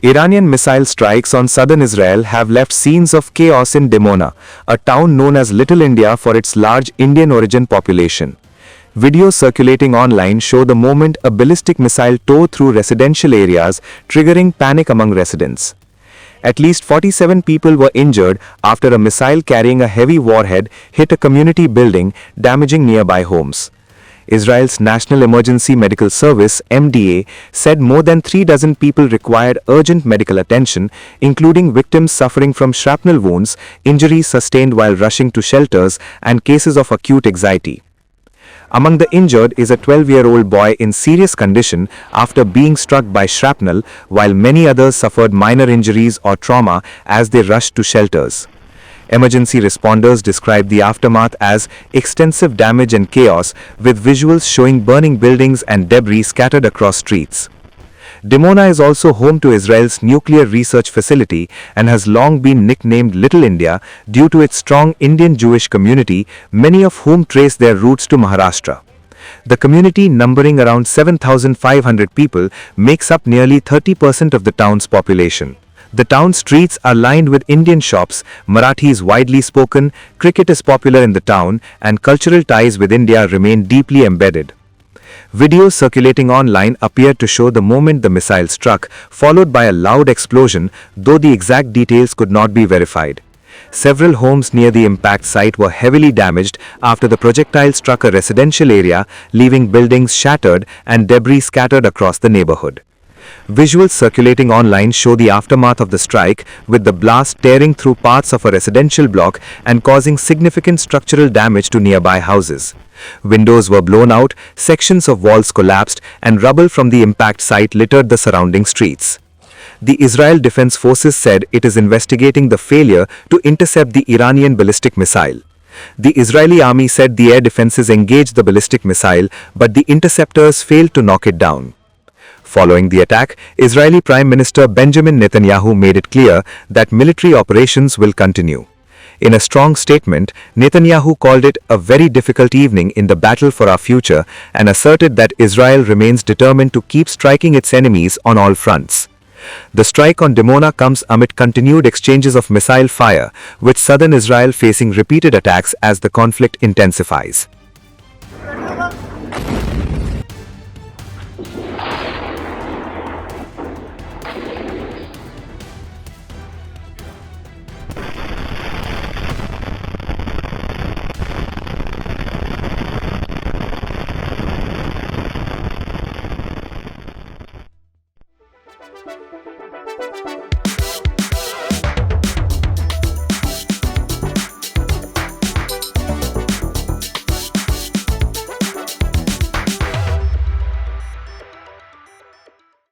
Iranian missile strikes on southern Israel have left scenes of chaos in Dimona, a town known as Little India for its large Indian origin population. Videos circulating online show the moment a ballistic missile tore through residential areas, triggering panic among residents. At least 47 people were injured after a missile carrying a heavy warhead hit a community building, damaging nearby homes. Israel's National Emergency Medical Service (MDA) said more than 36 people required urgent medical attention, including victims suffering from shrapnel wounds, injuries sustained while rushing to shelters, and cases of acute anxiety. Among the injured is a 12-year-old boy in serious condition after being struck by shrapnel, while many others suffered minor injuries or trauma as they rushed to shelters. Emergency responders described the aftermath as extensive damage and chaos, with visuals showing burning buildings and debris scattered across streets. Dimona is also home to Israel's nuclear research facility and has long been nicknamed Little India due to its strong Indian Jewish community, many of whom trace their roots to Maharashtra. The community, numbering around 7,500 people, makes up nearly 30% of the town's population. The town's streets are lined with Indian shops, Marathi is widely spoken, cricket is popular in the town, and cultural ties with India remain deeply embedded. Videos circulating online appeared to show the moment the missile struck, followed by a loud explosion, though the exact details could not be verified. Several homes near the impact site were heavily damaged after the projectile struck a residential area, leaving buildings shattered and debris scattered across the neighborhood. Visuals circulating online show the aftermath of the strike, with the blast tearing through parts of a residential block and causing significant structural damage to nearby houses. Windows were blown out, sections of walls collapsed, and rubble from the impact site littered the surrounding streets. The Israel Defense Forces said it is investigating the failure to intercept the Iranian ballistic missile. The Israeli army said the air defenses engaged the ballistic missile, but the interceptors failed to knock it down. Following the attack, Israeli Prime Minister Benjamin Netanyahu made it clear that military operations will continue. In a strong statement, Netanyahu called it a very difficult evening in the battle for our future and asserted that Israel remains determined to keep striking its enemies on all fronts. The strike on Dimona comes amid continued exchanges of missile fire, with southern Israel facing repeated attacks as the conflict intensifies.